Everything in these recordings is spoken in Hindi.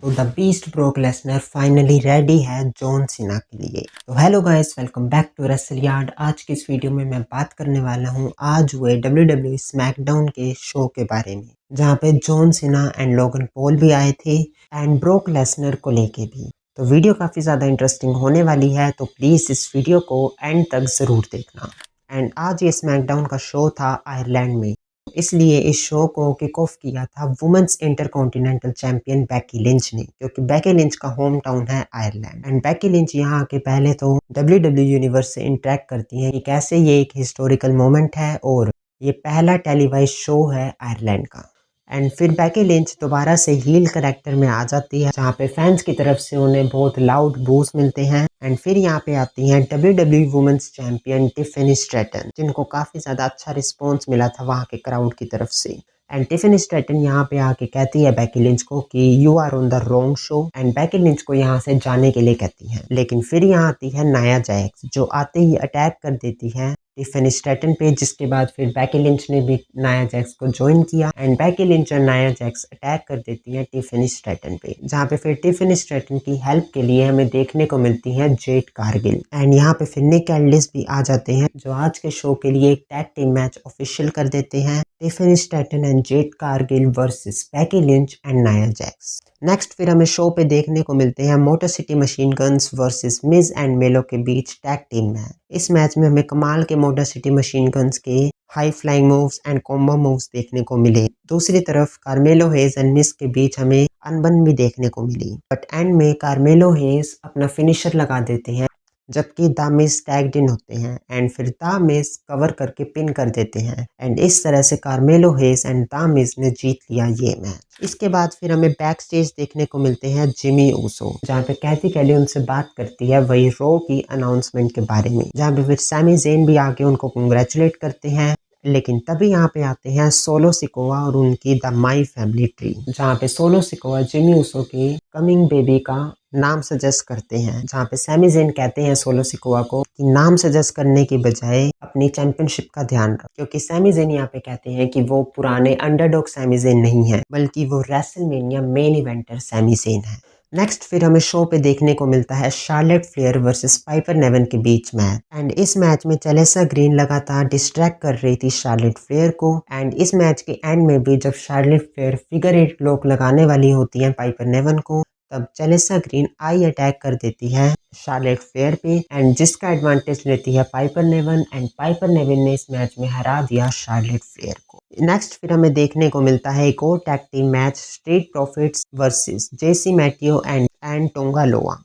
तो the beast Brock Lesnar finally ready है जॉन सीना के लिए। तो hello guys, welcome back to Wrestle Yard. आज की इस वीडियो में मैं बात करने वाला हूँ आज हुए WWE स्मैकडाउन के शो के बारे में, जहाँ पे John Cena and Logan Paul भी आए थे एंड ब्रोक लेसनर को लेके भी। तो वीडियो काफ़ी ज़्यादा इंटरेस्टिंग होने वाली है, तो प्लीज़ इस वीडियो को एंड तक ज़रूर देखना। एंड आज ये स्मैकडाउन का शो था आयरलैंड में, इसलिए इस शो को किक ऑफ किया था women's intercontinental champion Becky Lynch ने, क्योंकि बेकी लिंच का होम टाउन है आयरलैंड। एंड बेकी लिंच यहाँ आके पहले तो WWE यूनिवर्स से इंटरेक्ट करती हैं कि कैसे ये एक हिस्टोरिकल मोमेंट है और ये पहला टेलीवाइज शो है आयरलैंड का। एंड फिर बेकी लिंच दोबारा से हील करेक्टर में आ जाती है, जहाँ पे फैंस की तरफ से उन्हें बहुत लाउड बूस्ट मिलते हैं। एंड फिर यहाँ पे आती हैं WWE women's champion Tiffany Stratton, जिनको काफ़ी ज़्यादा अच्छा रिस्पॉन्स मिला था वहाँ के क्राउड की तरफ से। एंड टिफनी स्ट्रैटन यहाँ पे आके कहती है बेकी लिंच को कि you are on the wrong show, and Becky Lynch को यहाँ से जाने के लिए कहती हैं। लेकिन फिर यहाँ आती है नाया जैक्स, जो आते ही अटैक कर देती है टिफनी स्ट्रैटन पे, जिसके बाद फिर बेकी लिंच ने भी नाया जैक्स को ज्वाइन किया एंड बेकी लिंच और नाया जैक्स अटैक कर देती है टिफनी स्ट्रैटन पे, जहाँ पे फिर टिफनी स्ट्रैटन की हेल्प के लिए हमें देखने को मिलती है जेड कारगिल। एंड यहाँ पे फिर निक एल्डिस भी आ जाते हैं, जो आज के शो के लिए एक टैग टीम मैच ऑफिशियल कर देते हैं, Tiffany Stratton and Jade Cargill versus Becky Lynch and Nia Jax. Next फिर हमें शो पे देखने को मिलते हैं motor city machine guns versus Mizo and मेलो के बीच टैग टीम मैच। इस मैच में हमें कमाल के मोटर सिटी मशीन गन्स के high flying moves and combo moves देखने को मिले। दूसरी तरफ कार्मेलो हेज एंड मिस के बीच हमें अनबन भी देखने को मिली, बट एंड में कार्मेलो हेज अपना फिनिशर लगा देते हैं, जबकि द मिस टैग्ड इन होते हैं एंड फिर द मिस कवर करके पिन कर देते हैं। एंड इस तरह से कार्मेलो हेज एंड द मिस ने जीत लिया ये मैच। इसके बाद फिर हमें बैक स्टेज देखने को मिलते हैं जिमी ऊसो, जहाँ पे कैथी कैली उनसे बात करती है वही रो की अनाउंसमेंट के बारे में, जहाँ पे फिर सैमी ज़ेन भी आके उनको कंग्रेचुलेट करते हैं। लेकिन तभी यहाँ पे आते हैं सोलो सिकोआ और उनकी द माई फैमिली ट्री, जहाँ पे सोलो सिकोआ जिमी ऊसो के कमिंग बेबी का नाम सजेस्ट करते हैं, जहाँ पे सैमी ज़ेन कहते हैं सोलो सिकोआ को कि नाम सजेस्ट करने की बजाय अपनी चैंपियनशिप का ध्यान रख, क्योंकि सैमी ज़ेन यहाँ पे कहते हैं कि वो पुराने अंडरडॉग सैमी ज़ेन नहीं है, बल्कि वो WrestleMania main eventer Sammy Zayn है। नेक्स्ट फिर हमें शो पे देखने को मिलता है Charlotte Flair versus Piper Niven के बीच मैच। एंड इस मैच में चेलेसा ग्रीन लगातार डिस्ट्रैक्ट कर रही थी शार्लेट फ्लेयर को। एंड इस मैच के एंड में भी जब शार्लेट फ्लेयर फिगर 8 लॉक लगाने वाली होती है पाइपर नेवन को, तब चेलेसा ग्रीन आई अटैक कर देती है शार्लेट फ्लेयर पे, एंड जिसका एडवांटेज लेती है Piper Newan, and Piper Newan ने इस मैच में हरा दिया शार्लेट फ्लेयर को। नेक्स्ट फिर हमें देखने को मिलता है एक और tag team match, street profits versus JC Mateo and Tonga Loa.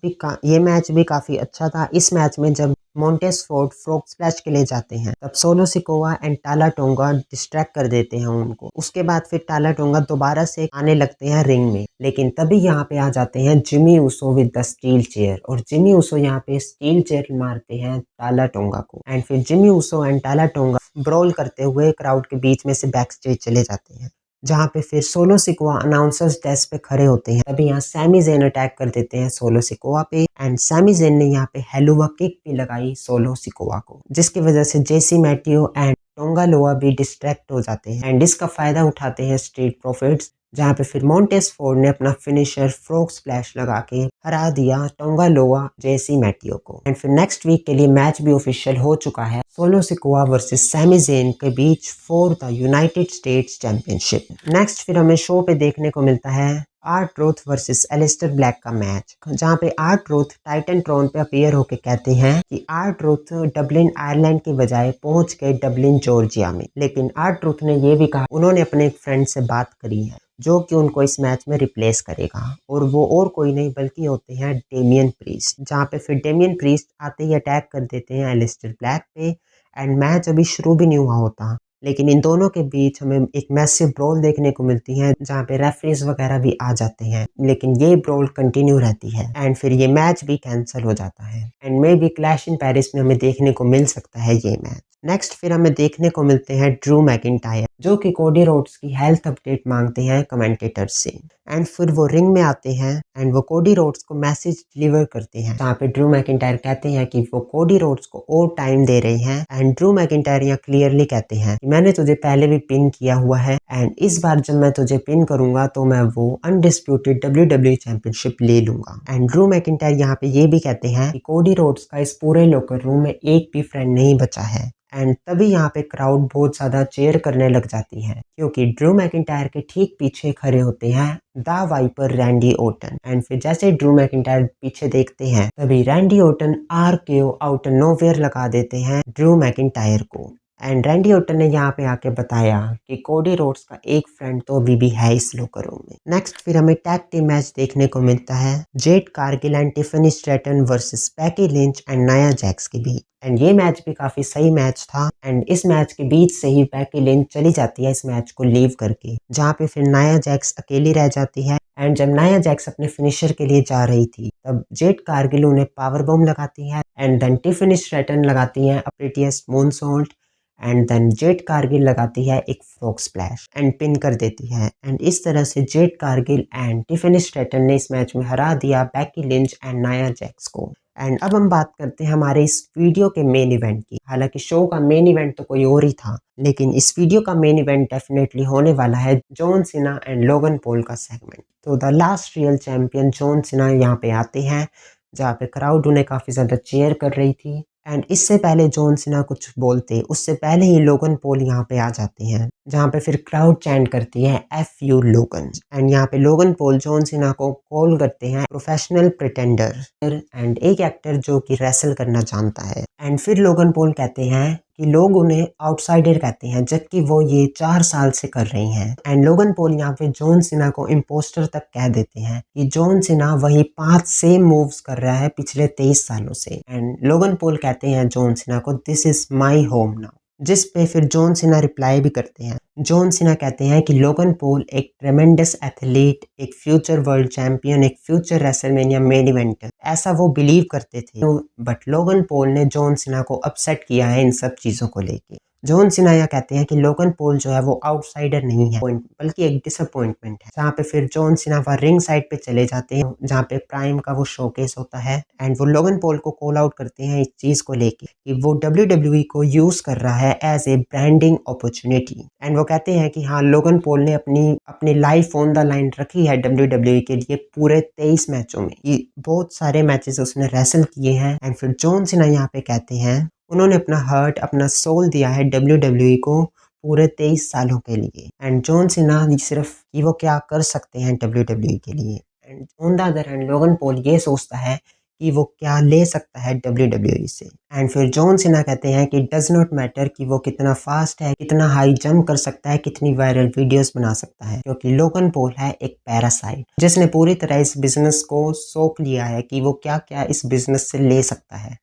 ये मैच भी काफी अच्छा था। इस मैच में जब मोंटेस फोर्ड फ्रॉग स्प्लैश के लिए जाते हैं, तब सोलो सिकोआ एंड टाला टोंगा डिस्ट्रैक्ट कर देते हैं उनको। उसके बाद फिर टाला टोंगा दोबारा से आने लगते हैं रिंग में, लेकिन तभी यहाँ पे आ जाते हैं Jimmy Uso with the steel chair, और जिमी ऊसो यहाँ पे स्टील चेयर मारते हैं टाला टोंगा को। एंड फिर जिमी ऊसो एंड टाला टोंगा ब्रॉल करते हुए क्राउड के बीच में से बैक स्टेज चले जाते हैं, जहाँ पे फिर सोलो सिकोआ अनाउंसर्स डेस्क पे खड़े होते हैं। तभी यहाँ सैमी ज़ेन अटैक कर देते हैं सोलो सिकोआ पे, एंड सैमी ज़ेन ने यहाँ पे हेलुवा किक भी लगाई सोलो सिकोआ को, जिसकी वजह से जेसी मैटियो एंड टोंगा लोआ भी डिस्ट्रैक्ट हो जाते हैं। एंड इसका फायदा उठाते हैं स्ट्रीट प्रॉफिट्स, जहाँ पे फिर मोंटेस फोर्ड ने अपना फिनिशर फ्रॉग स्प्लैश लगा के हरा दिया टोंगा लोआ जेसी मैटियो को। एंड फिर नेक्स्ट वीक के लिए मैच भी ऑफिशियल हो चुका है, Solo Sikoa versus Sammy Zayn के बीच for the United States championship. Next फिर हमें शो पे देखने को मिलता है आर-ट्रूथ वर्सेस एलिस्टर ब्लैक का मैच, जहाँ पे आर-ट्रूथ टाइटन ट्रोन पे अपीयर होके कहते हैं कि आर-ट्रूथ डबलिन आयरलैंड के बजाय पहुंच गए डबलिन जॉर्जिया में। लेकिन आर-ट्रूथ ने ये भी कहा उन्होंने अपने एक फ्रेंड से बात करी है जो कि उनको इस मैच में रिप्लेस करेगा, और वो और कोई नहीं बल्कि होते हैं डेमियन प्रीस्ट, जहाँ पे फिर डेमियन प्रीस्ट आते ही अटैक कर देते हैं एलिस्टर ब्लैक पे। एंड मैच अभी शुरू भी नहीं हुआ होता, लेकिन इन दोनों के बीच हमें एक मैसिव ब्रोल देखने को मिलती है, जहाँ पे रेफरीज वगैरह भी आ जाते हैं, लेकिन ये ब्रोल कंटिन्यू रहती है एंड फिर ये मैच भी कैंसिल हो जाता है। And may be clash in Paris में हमें देखने को मिल सकता है ये मैच। नेक्स्ट फिर हमें देखने को मिलते हैं ड्रू मैकिंटायर, जो कि कोडी रोड्स की हेल्थ अपडेट मांगते हैं कमेंटेटर से। एंड फिर वो रिंग में आते हैं एंड वो कोडी रोड्स को मैसेज डिलीवर करते हैं, जहाँ पे ड्रू मैकिंटायर कहते हैं कि वो कोडी रोड्स को और टाइम दे रहे हैं। एंड ड्रू मैकिंटायर यहाँ क्लियरली कहते हैं कि मैंने तुझे पहले भी पिन किया हुआ है एंड इस बार जब मैं तुझे पिन करूंगा तो मैं वो अनडिस्प्यूटेड WWE चैंपियनशिप ले लूंगा। एंड ड्रू मैकिंटायर यहाँ पे ये भी कहते हैं कि कोडी रोड्स का इस पूरे लॉकर रूम में एक भी फ्रेंड नहीं बचा है। एंड तभी यहाँ पे क्राउड बहुत ज़्यादा चेयर करने लग जाती है, क्योंकि ड्रू मैकिंटायर के ठीक पीछे खड़े होते हैं the viper Randy Orton. And फिर जैसे ड्रू मैकिंटायर पीछे देखते हैं तभी Randy Orton RKO out of nowhere लगा देते हैं ड्रू मैकिंटायर को। एंड रैंडी ओटन ने यहाँ पे आके बताया कि कोडी रोड्स का एक फ्रेंड तो अभी भी है इस लॉकर रूम में। नेक्स्ट फिर हमें टैग टीम मैच देखने को मिलता है Jade Cargill and Tiffany Stratton versus Becky Lynch and Nia Jax के बीच। एंड ये मैच भी काफी सही मैच था एंड इस मैच के बीच से ही बैकी लिंच चली जाती है इस मैच को लीव करके, जहाँ पे फिर नाया जैक्स अकेली रह जाती है। एंड जब नाया जैक्स अपने फिनिशर के लिए जा रही थी तब जेड कारगिल उन्हें पावर बॉम्ब लगाती है एंड देन टिफनी स्ट्रैटन लगाती है अप्रेटियस moonsault and then Jade Cargill लगाती है एक फ्रॉग स्प्लैश एंड पिन कर देती है। एंड इस तरह से Jade Cargill and Tiffany Stratton ने इस मैच में हरा दिया Becky Lynch and Nia Jax को। एंड अब हम बात करते हैं हमारे इस वीडियो के मेन इवेंट की। हालांकि शो का मेन इवेंट तो कोई और ही था, लेकिन इस वीडियो का मेन इवेंट डेफिनेटली होने वाला है जॉन सीना एंड लोगन पॉल का सेगमेंट। तो the last real champion John Cena यहाँ पे आते हैं, जहाँ पे क्राउड उन्हें काफ़ी ज़्यादा चेयर कर रही थी। एंड इससे पहले जॉन सीना कुछ बोलते उससे पहले ही लोगन पॉल यहाँ पे आ जाते हैं, जहाँ पे फिर क्राउड चैंट करती है FU लोगन। एंड यहाँ पे लोगन पॉल जॉन सीना को कॉल करते हैं प्रोफेशनल प्रिटेंडर एंड एक एक्टर जो कि रेसल करना जानता है। एंड फिर लोगन पॉल कहते हैं कि लोग उन्हें आउटसाइडर कहते हैं, जबकि वो ये 4 साल से कर रही हैं। एंड लोगन पॉल यहाँ पे जॉन सीना को इम्पोस्टर तक कह देते हैं कि जॉन सीना वही 5 सेम मूव्स कर रहा है पिछले 23 सालों से। एंड लोगन पॉल कहते हैं जॉन सीना को this is my home now, जिस पे फिर जॉन सीना रिप्लाई भी करते हैं। जॉन सीना कहते हैं कि लोगन पॉल एक ट्रेमेंडस एथलीट, एक फ्यूचर वर्ल्ड चैंपियन, एक फ्यूचर रेसलमेनिया मेन इवेंटर, ऐसा वो बिलीव करते थे। बट लोगन पॉल ने जॉन सीना को अपसेट किया है इन सब चीज़ों को लेके। जॉन सीना यह कहते हैं कि लोगन पॉल जो है वो आउटसाइडर नहीं है बल्कि एक डिसअपॉइंटमेंट है, जहाँ पे फिर जॉन सीना वह रिंग साइड पे चले जाते हैं जहाँ पे प्राइम का वो शोकेस होता है। एंड वो लोगन पॉल को कॉल आउट करते हैं इस चीज को लेके कि वो WWE को यूज कर रहा है as a branding opportunity. And वो कहते हैं कि हाँ, लोगन पॉल ने अपनी लाइफ ऑन द लाइन रखी है WWE के लिए पूरे 23 मैचों में। ये बहुत सारे मैचेस उसने रेसल किए हैं। एंड फिर जॉन सीना यहाँ पे कहते हैं उन्होंने अपना हार्ट, अपना सोल दिया है WWE को पूरे 23 सालों के लिए। एंड जॉन सीना सिर्फ कि वो क्या कर सकते हैं WWE के लिए। And on the other hand Logan Paul ये सोचता है कि वो क्या ले सकता है WWE से। एंड फिर जॉन सीना कहते हैं कि डज नॉट मैटर कि वो कितना फास्ट है, कितना हाई जंप कर सकता है, कितनी वायरल वीडियोस बना सकता है, क्योंकि लोगन पॉल है एक पैरासाइट जिसने पूरी तरह इस बिजनेस को सोख लिया है कि वो क्या क्या इस बिजनेस से ले सकता है।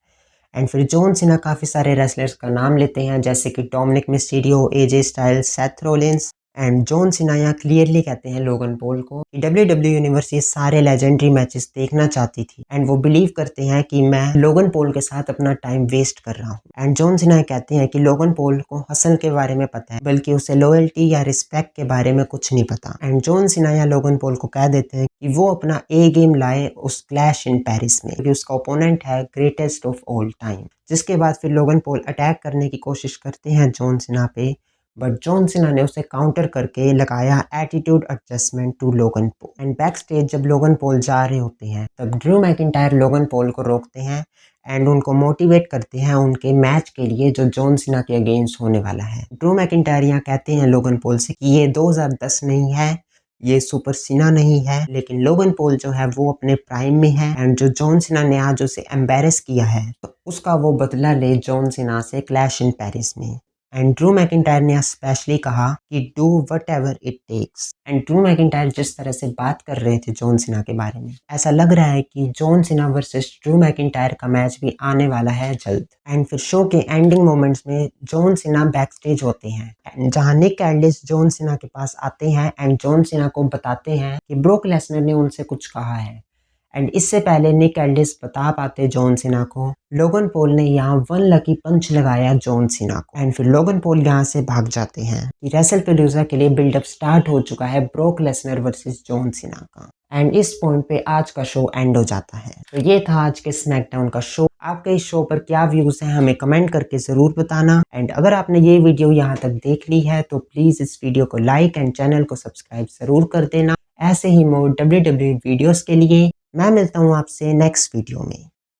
एंड फिर जॉन सीना काफ़ी सारे रेसलर्स का नाम लेते हैं, जैसे कि Dominik Mysterio, AJ styles, Seth Rollins. And John Cena यहाँ क्लियरली कहते हैं लोगन पॉल को कि WWE यूनिवर्स ये सारे लेजेंडरी मैचेस देखना चाहती थी एंड वो बिलीव करते हैं कि मैं लोगन पॉल के साथ अपना टाइम वेस्ट कर रहा हूँ। एंड जॉन सीना कहते हैं कि लोगन पॉल को हसल के बारे में पता है, बल्कि उसे लॉयल्टी या रिस्पेक्ट के बारे में कुछ नहीं पता। एंड जॉन सीना यहाँ लोगन पॉल को कह देते हैं कि वो अपना गेम लाए उस क्लैश इन पेरिस में, क्योंकि उसका ओपोनेंट है ग्रेटेस्ट ऑफ ऑल टाइम। जिसके बाद फिर लोगन पॉल अटैक करने की कोशिश करते हैं जॉन सीना पे, बट जॉन सीना ने उसे काउंटर करके लगाया attitude adjustment to Logan Paul. And back stage जब लोगन पॉल जा रहे होते हैं तब ड्रू मैकिंटायर लोगन पॉल को रोकते हैं एंड उनको मोटिवेट करते हैं उनके मैच के लिए जो जॉन सीना के अगेंस्ट होने वाला है। ड्रू मैकिंटायर यहाँ कहते हैं लोगन पॉल से कि ये 2010 नहीं है, ये सुपर सीना नहीं है, लेकिन लोगन पॉल जो है वो अपने प्राइम में है। एंड जो जॉन सीना ने आज उसे एम्बेरस किया है तो उसका वो बदला ले जॉन सीना से क्लैश इन पेरिस में। एंड ड्रू मैकिंटायर ने स्पेशली कहा कि do whatever it takes. And Drew McIntyre जिस तरह से बात कर रहे थे जॉन सीना के बारे में, ऐसा लग रहा है कि John Cena versus Drew McIntyre का मैच भी आने वाला है जल्द। एंड फिर शो के एंडिंग मोमेंट्स में जॉन सीना बैक स्टेज होते हैं, जहां निक एल्डिस जॉन सीना के पास आते हैं एंड जॉन सीना को बताते हैं कि ब्रोक लेसनर ने उनसे कुछ कहा है। एंड इससे पहले निक एल्डिस बता पाते जॉन सीना को, लोगन पॉल ने यहाँ 1 लकी पंच लगाया जॉन सीना को एंड फिर लोगन पॉल यहाँ से भाग जाते हैं कि रेसलपैल्यूज़ा के लिए बिल्डअप स्टार्ट हो चुका है broke Lesnar versus John Cena का। एंड इस पॉइंट पे आज का शो एंड हो जाता है। तो ये था आज के स्मैकडाउन का शो। आपके इस शो पर क्या व्यूज हैं हमें कमेंट करके जरूर बताना। एंड अगर आपने ये वीडियो यहाँ तक देख ली है तो प्लीज इस वीडियो को लाइक एंड चैनल को सब्सक्राइब जरूर कर देना। ऐसे ही मोर WWE वीडियोस के लिए मैं मिलता हूँ आपसे नेक्स्ट वीडियो में।